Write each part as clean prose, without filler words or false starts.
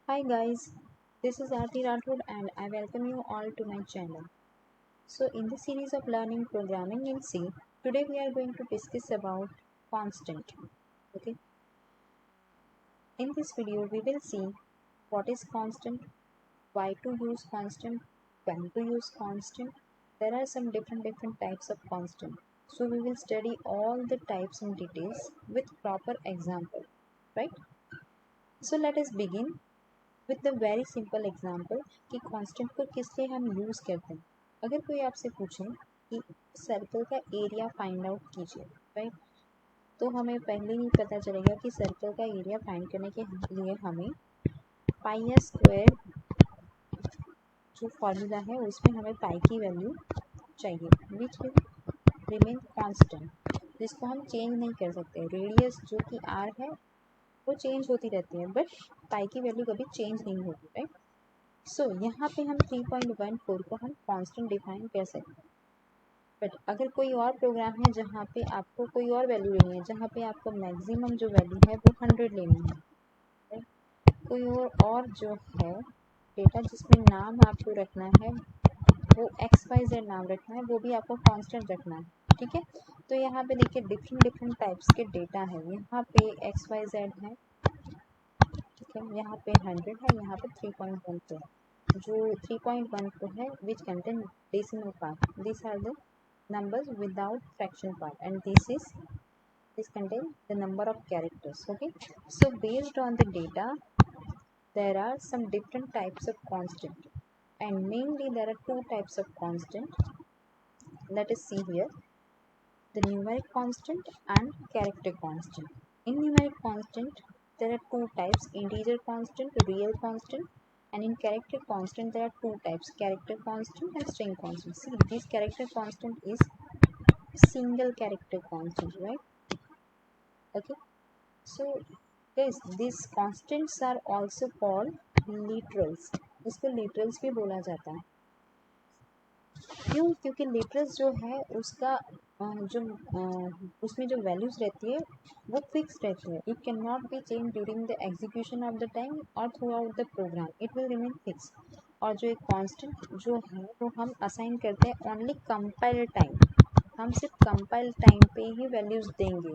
Hi guys, this is Aarti Rathod and I welcome you all to my channel. So in this series of learning programming in C, today we are going to discuss about constant. Okay. In this video we will see what is constant, why to use constant, when to use constant. There are some different types of constant. So we will study all the types in details with proper example, right? So let us begin with the very simple example कि constant को किस लिए हम use करते हैं. अगर कोई आपसे पूछे कि सर्कल का एरिया फाइंड आउट कीजिए, राइट, तो हमें पहले ही पता चलेगा कि सर्कल का एरिया फाइंड करने के लिए हमें पाई स्क्वायर जो फॉर्मूला है उसमें हमें पाई की वैल्यू चाहिए विच विल रिमेन कांस्टेंट, जिसको हम चेंज नहीं कर सकते. रेडियस जो कि आर है वो चेंज होती रहती है बट पाई की वैल्यू कभी चेंज नहीं होती, राइट. सो यहाँ पे हम 3.14 को हम कांस्टेंट डिफाइन कर सकते हैं. बट अगर कोई और प्रोग्राम है जहाँ पे आपको कोई और वैल्यू लेनी है, जहाँ पे आपको मैक्सिमम जो वैल्यू है वो 100 लेनी है, राइट. कोई और जो है डेटा जिसमें नाम आपको रखना है वो XYZ नाम रखना है, वो भी आपको कांस्टेंट रखना है, ठीक है. तो यहाँ पे देखिए डिफरेंट टाइप्स के डेटा है. यहाँ पे XYZ है, ठीक है. यहाँ पे 100 है, यहाँ पे 3.1 है. जो 3.1 को है which contain decimal part. This are the numbers without fraction part and this contain the number of characters. Okay, so based on the data there are some different types of constant and mainly there are two types of constant. Let us see here the numeric constant and character constant. In numeric constant there are two types, integer constant, real constant, and in character constant there are two types, character constant and string constant. See, this character constant is single character constant, right? Okay, so guys these constants are also called literals. इसको literals भी बोला जाता है. क्यों? क्योंकि literals जो है उसका जो उसमें जो वैल्यूज रहती है वो फिक्स रहती है. It can not be change during the execution of the time और throughout the program, it will remain fix. और जो एक कांस्टेंट जो है वो हम असाइन करते हैं ओनली कंपाइल टाइम. हम सिर्फ कंपाइल टाइम पे ही वैल्यूज देंगे,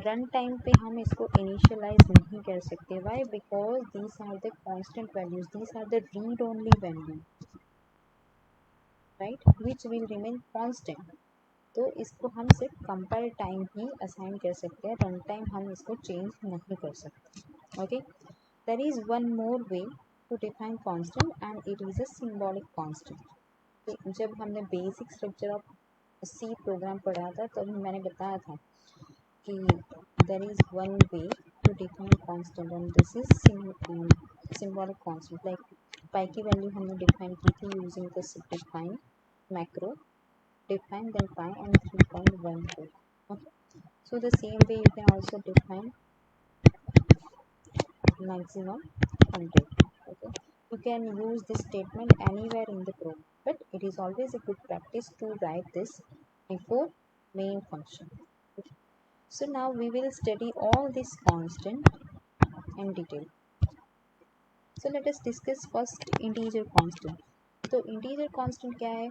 रन टाइम पे हम इसको इनिशियलाइज नहीं कर सकते. Why? Because these are the constant values, these are the read only value, right, which will remain constant. तो इसको हम सिर्फ कंपाइल टाइम ही असाइन कर सकते हैं, रन टाइम हम इसको चेंज नहीं कर सकते. Okay, there is one more way to define constant and it is a symbolic constant. जब हमने basic structure of C program पढ़ा था तो मैंने बताया था कि there is one way to define constant and this is symbolic constant. Like pi की वैल्यू हमने डिफाइन की थी using the define macro, define then pi and 3.14. Okay, so the same way you can also define maximum 100. Okay, you can use this statement anywhere in the program, but it is always a good practice to write this before main function. Okay. So now we will study all this constant in detail. So let us discuss first integer constant. तो integer constant क्या है?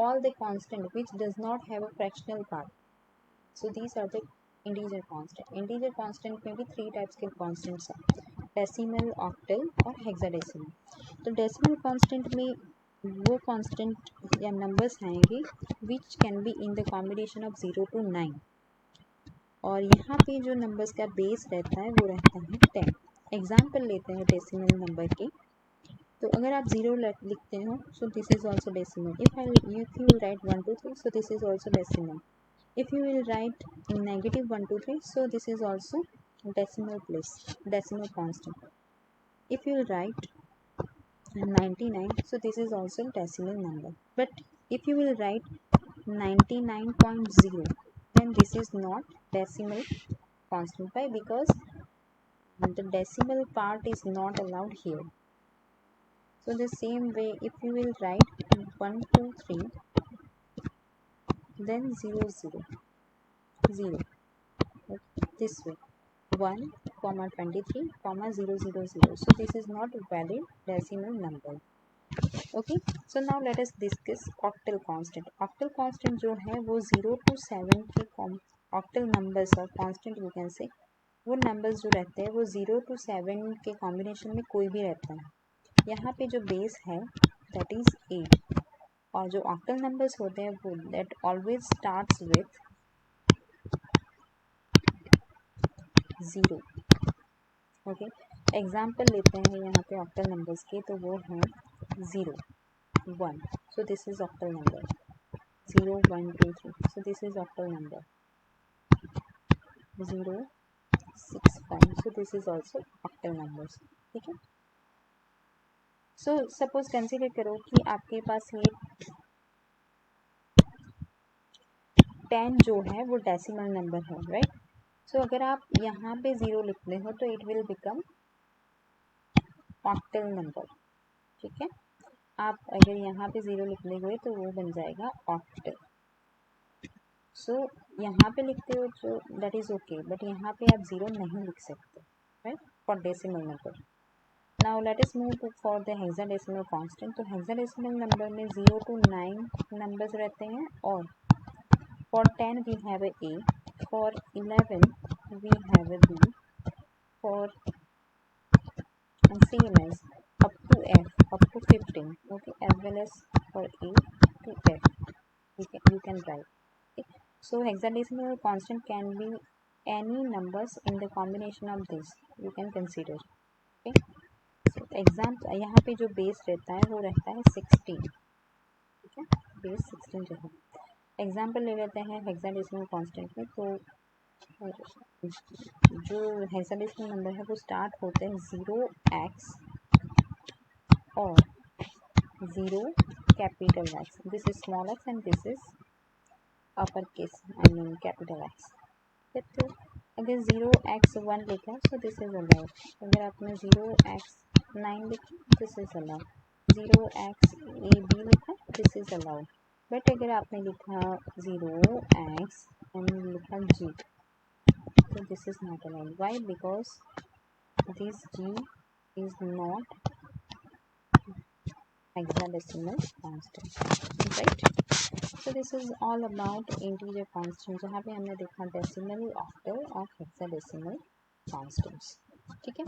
All the constant which does not have a fractional part. So these are the integer constant. Integer constant में भी 3 types के constants हैं, decimal, octal और hexadecimal. तो decimal constant में वो constant या numbers आएंगे which can be in the combination of 0 to 9. और यहाँ पे जो numbers का base रहता है वो रहता है 10. एग्जाम्पल लेते हैं डेसिमल नंबर की. तो अगर आप 0 लिखते हो so this is also decimal. If you will write 1 2 3 so this is also decimal. If you will write negative 1 2 3 so this is also decimal place, decimal constant. If you will write 99 so this is also decimal number. But if you will write 99.0 then this is not decimal constant. Why? Because the decimal part is not allowed here. So the same way if you will write 1 2 3 then 0 0 0, okay, this way 1 23,000. So this is not a valid decimal number. Okay, so now let us discuss octal constant. Octal constant जो है वो 0 to 7 के octal numbers और constant you can say वो numbers जो रहते हैं वो 0 to 7 के combination में कोई भी रहता है. यहाँ पे जो base है that is 8 और जो octal numbers होते हैं वो that always starts with 0. Okay, example लेते हैं यहाँ पे ऑक्टल नंबर्स के, तो वो हैं 0, 1, so this is octal number. 0, 1, 2, 3, so this is octal number. 0, 6, 5, so this is also octal numbers. ठीक है, सो सपोज कंसिडर करो कि आपके पास ये 10 जो है वो डेसिमल नंबर है, राइट. सो अगर आप यहाँ पे 0 लिखते हो तो it will become octal number. ठीक है, आप अगर यहाँ पे 0 लिखने गए तो वो बन जाएगा ऑक्टल. सो यहाँ पे लिखते हो जो दैट इज ओके, बट यहाँ पे आप 0 नहीं लिख सकते, right, for decimal number. Now let us move for the hexadecimal constant. तो हेक्साडेसिमल नंबर में 0 to 9 नंबर्स रहते हैं और for 10 we have a A, for 11 we have a B, for same as up to F, up to 15, okay, as well as for A to F you can write. Okay. So hexadecimal constant can be any numbers in the combination of this you can consider. Okay, so example यहाँ पे जो base रहता है वो रहता है 16. ठीक है, बेस 16 जो है. एग्जाम्पल ले लेते हैं हेक्साडेसिमल कांस्टेंट में. तो जो हेक्साडेसिमल नंबर है वो स्टार्ट होते हैं 0x और 0 capital X. This is small x and this is upper case I mean capital X. तो अगर 0x1 लिखा सो दिस इज अलाउड. अगर आपने 0x9 लिखा दिस इज अलाउड. 0xab लिखा दिस इज अलाउड. बट अगर आपने लिखा 0x एंड लिखा g तो this is not allowed. Why? Because this g is not hexadecimal constant, right? So this is all about integer constant, जहाँ पे हमने देखा डेसिमल, ऑक्टल और हेक्साडेसिमल कॉन्स्टेंट्स. ठीक है,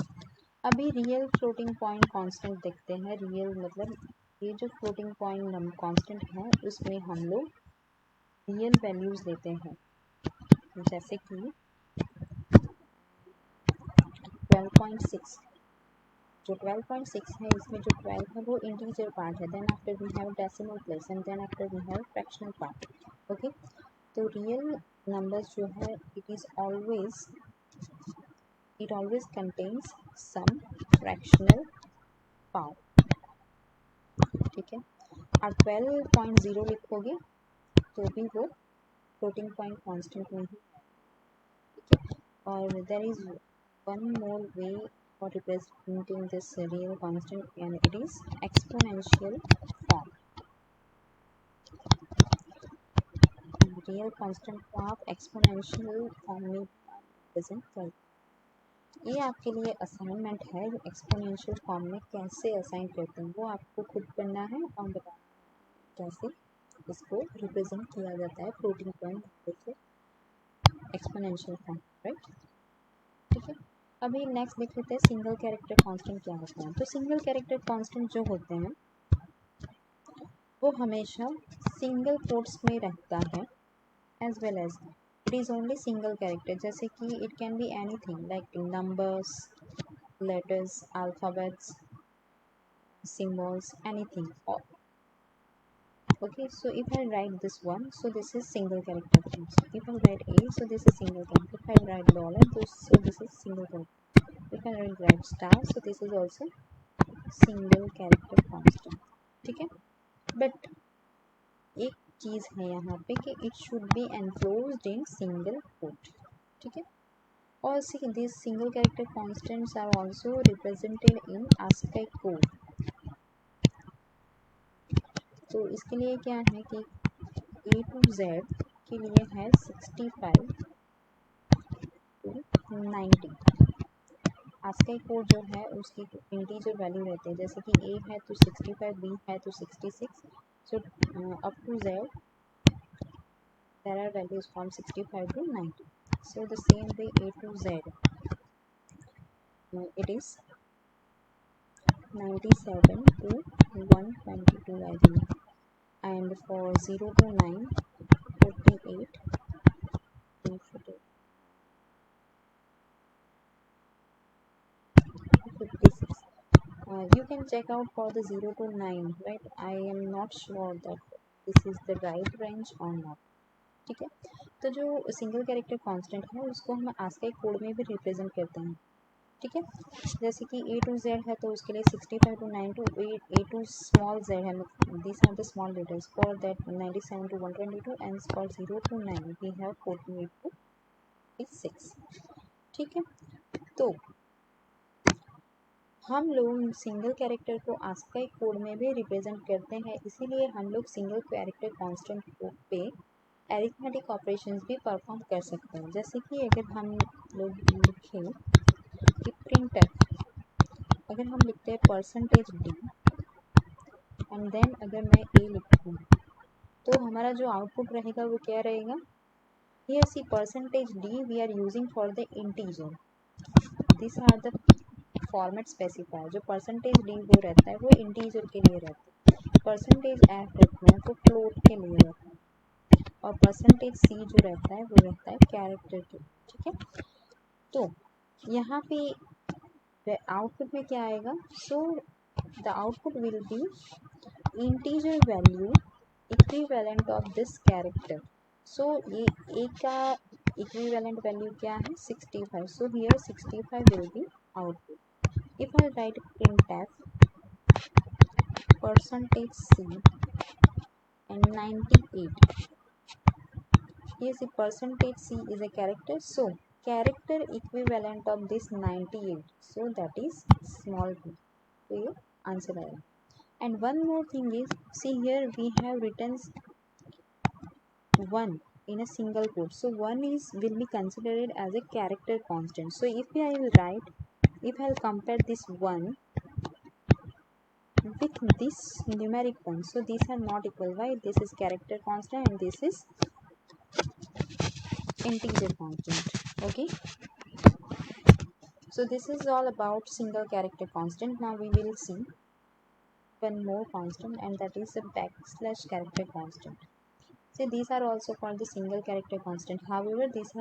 अभी रियल फ्लोटिंग पॉइंट कांस्टेंट देखते हैं. रियल मतलब ये जो फ्लोटिंग पॉइंट कांस्टेंट है उसमें हम लोग रियल वैल्यूज लेते हैं. जैसे कि 12.6, जो 12.6 है इसमें जो 12 है वो इंटीजर पार्ट है. Then after we have decimal place and then after we have fractional part. Okay, तो रियल नंबर्स जो है it always contains some fractional part. ठीक है, और 12.0 लिखोगे तो भी वो फ्लोटिंग पॉइंट कांस्टेंट में ही है. ठीक है, और there is one more way for representing this real constant and it is exponential form. Real constant को आप एक्सपोनेंशियल फॉर्म में रिप्रेजेंट करते. ये आपके लिए असाइनमेंट है. एक्सपोनेंशियल फॉर्म में कैसे असाइन करते हैं वो आपको खुद करना है और बताना कैसे इसको रिप्रेजेंट किया जाता है फ्लोटिंग पॉइंट से एक्सपोनेंशियल फॉर्म, राइट. ठीक है, अभी नेक्स्ट देख लेते हैं सिंगल कैरेक्टर कांस्टेंट क्या होता है. तो सिंगल कैरेक्टर कांस्टेंट जो होते हैं वो हमेशा सिंगल कोट्स में रहता है as well as it is only single character. जैसे कि it can be anything like numbers, letters, alphabets, symbols, anything. Okay, so if I write this one, so this is single character constant. If I write A, so this is single character. If I write dollar, so this is single character. If I write star, so this is also single character constant. ठीक है, but एक चीज़ है यहाँ पे कि it should be enclosed in single quote. ठीक है, और this single character constants are also represented in ASCII code. तो इसके लिए क्या है कि A to Z के लिए है 65 to 90. ASCII कोड जो है उसकी इंटीजर वैल्यू रहती है, जैसे कि A है तो 65, B है तो 66, so up to Z there are values from 65 to 90. So the same way A to Z it is 97 to 122 I believe, and for 0 to 9 48 to 56. You can check out for the 0 to 9, right? I am not sure that this is the right range or not. ठीक है, तो जो single character constant है उसको हम ASCII code में भी represent करते हैं, ठीक है। जैसे कि A to Z है तो उसके लिए 65 to 9 to A to small z है, these are the small letters, for that 97 to 122 and for 0 to 9 we have 48 to 56, ठीक है। तो हम लोग सिंगल कैरेक्टर को ASCII कोड में भी रिप्रेजेंट करते हैं, इसीलिए हम लोग सिंगल कैरेक्टर कांस्टेंट पे एरिथमेटिक ऑपरेशंस भी परफॉर्म कर सकते हैं। जैसे कि अगर हम लोग लिखें कि प्रिंटफ, अगर हम लिखते हैं %d एंड देन अगर मैं a लिखूँ तो हमारा जो आउटपुट रहेगा वो क्या रहेगा, here see %d we are using for the integer, this are the format specifier. जो %d वो रहता है वो इंटीजर के लिए रहता है, %f रखना है तो फ्लोट के लिए रहता है, और %c जो रहता है वो रहता है कैरेक्टर के लिए, ठीक है। तो यहाँ पे आउटपुट में क्या आएगा, so the output will be integer value equivalent of this character. So ये a का इक्विवेलेंट वैल्यू क्या है 65, so here 65 will be output. If I write printf %c and 98, here the %c is a character, so character equivalent of this 98, so that is small b, so ये answer आएगा। And one more thing is, see here we have written 1 in a single quote, so 1 is will be considered as a character constant. So if I will write, if I will compare this 1 with this numeric one, so these are not equal. Why? This is character constant and this is integer constant. Okay, so this is all about single character constant. Now we will see one more constant, and that is a backslash character constant. See, these are also called the single character constant, however these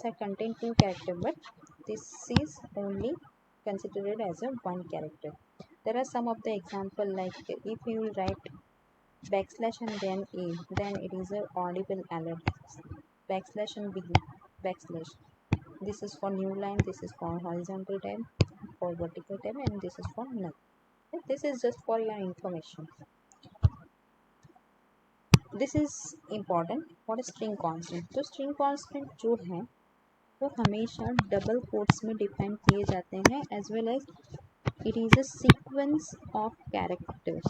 are contain two character, but this is only considered as a one character. There are some of the example, like if you will write backslash and then a, then it is a audible alert, backslash and b, backslash, this is for new line, this is for horizontal tab, for vertical tab, and this is for null. This is just for your information. This is important for string constant. तो string constant जो है वो हमेशा double quotes में define किए जाते हैं, as well as it is a sequence of characters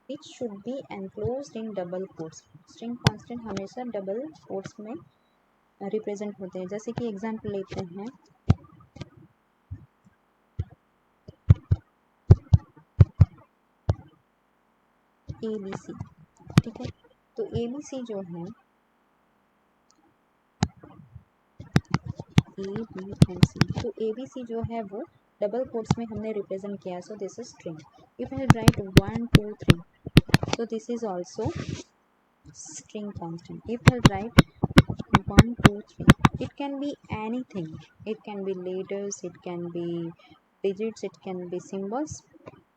which should be enclosed in double quotes. String constant हमेशा डबल कोट्स में रिप्रेजेंट होते हैं। जैसे कि एग्जांपल लेते हैं ABC, ठीक है। तो ABC जो है A B and C, तो ABC जो है वो डबल कोट्स में हमने रिप्रेजेंट किया, so this is string. If I right 1 2 3, so this is also string constant. If I write 1 2 3, it can be anything, it can be letters, it can be digits, it can be symbols,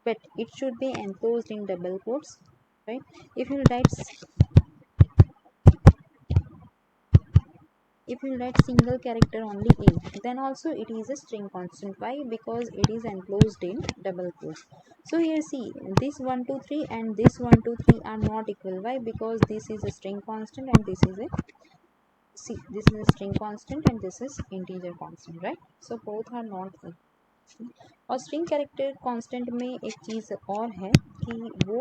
but it should be enclosed in double quotes, right? If you write single character only a, then also it is a string constant. Why? Because it is enclosed in double quotes. So here see, this 1 2 3 and this 1 2 3 are not equal. Why? Because this is a string constant and this is a string constant and this is integer constant, right? So both are not equal. और string character constant में एक चीज़ और है कि वो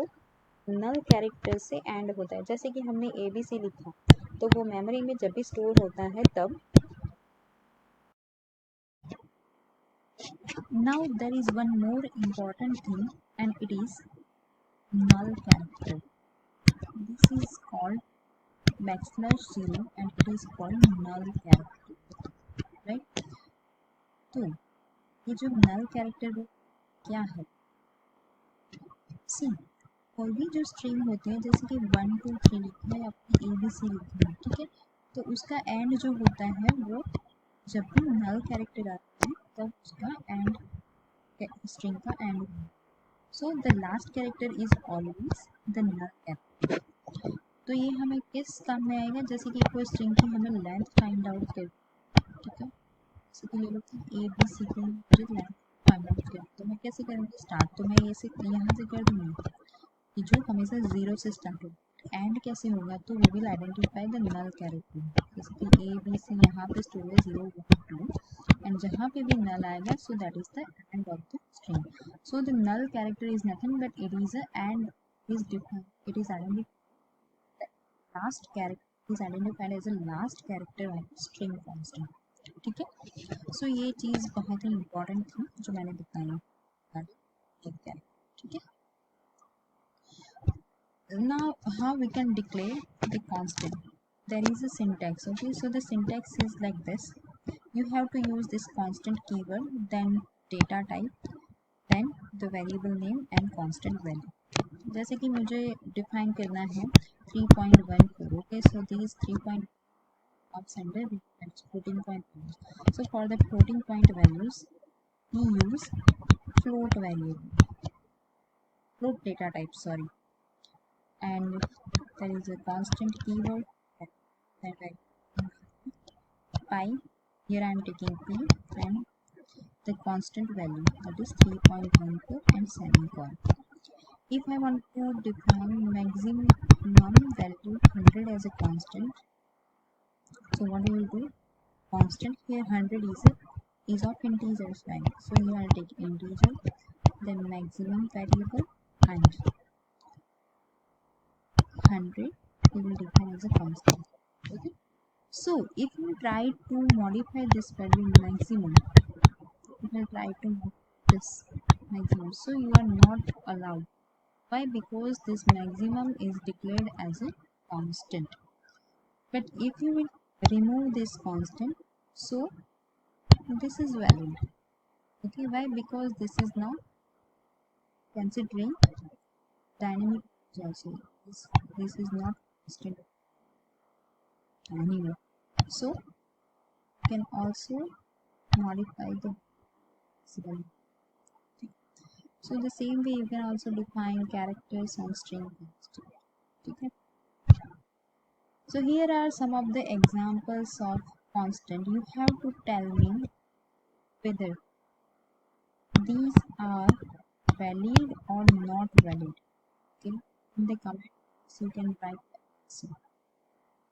नल character से and होता है। जैसे कि हमने ABC लिखा, तो वो मेमोरी में जब भी स्टोर होता है तब। Now there is one more important thing, and it is null character. This is called \0 and it is called null character, right? तो ये जो null character क्या है? See, कोई भी जो स्ट्रिंग होते हैं जैसे कि 1 2 3 लिखा है, आपकी ABC लिखी है, ठीक है, तो उसका एंड जो होता है वो जब भी null कैरेक्टर आता है तब उसका एंड स्ट्रिंग का and. So the last character is always the null character. तो ये हमें किस काम में आएगा, जैसे कि कोई स्ट्रिंग की हमें लेंथ फाइंड आउट कर, ठीक है, जैसे कि ले लो कि ABC की मुझे लेंथ फाइंड आउट कर, तो मैं कैसे करूँगी स्टार्ट, तो मैं ये से यहाँ से कर दूँगी कि जो हमेशा 0 से स्टार्ट हो। एंड कैसे होगा, तो we will identify the null character, जैसे कि ABC यहाँ पे स्टोर है 0 1 2 एंड जहाँ पे भी नल आएगा so that is the end of the string. So the null character is nothing but it is a and is defined, it is identified last character is identified as a last character of string constant, ठीक है। सो ये चीज़ बहुत ही important थी जो मैंने बताई, ठीक है। Now how we can declare the constant, there is a syntax, okay, so the syntax is like this. You have to use this constant keyword, then data type, then the variable name and constant value. जैसे कि मुझे define करना है 3.14, okay, so these 3 point of sender floating point values. So for the floating point values we use float variable, float data type, sorry, and there is a constant keyword that I pi, here I am taking p, and the constant value that is 3.14 and semicolon. If I want to define maximum value 100 as a constant, so what do we do? Constant here 100 is of integers, right? So here I'll take integer, then maximum variable and 100 we will define as a constant. Okay. So if you try to modify this value maximum, if I try to modify this maximum, so you are not allowed. Why? Because this maximum is declared as a constant. But if you will remove this constant, so this is valid. Okay, why? Because this is now considering dynamic also. This is not constant anymore. So you can also modify the symbol. So the same way you can also define characters on string. Okay. So here are some of the examples of constant. You have to tell me whether these are valid or not valid. Okay, in the comments you can write that.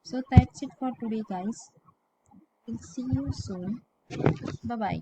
So that's it for today, guys. We'll see you soon. Bye bye.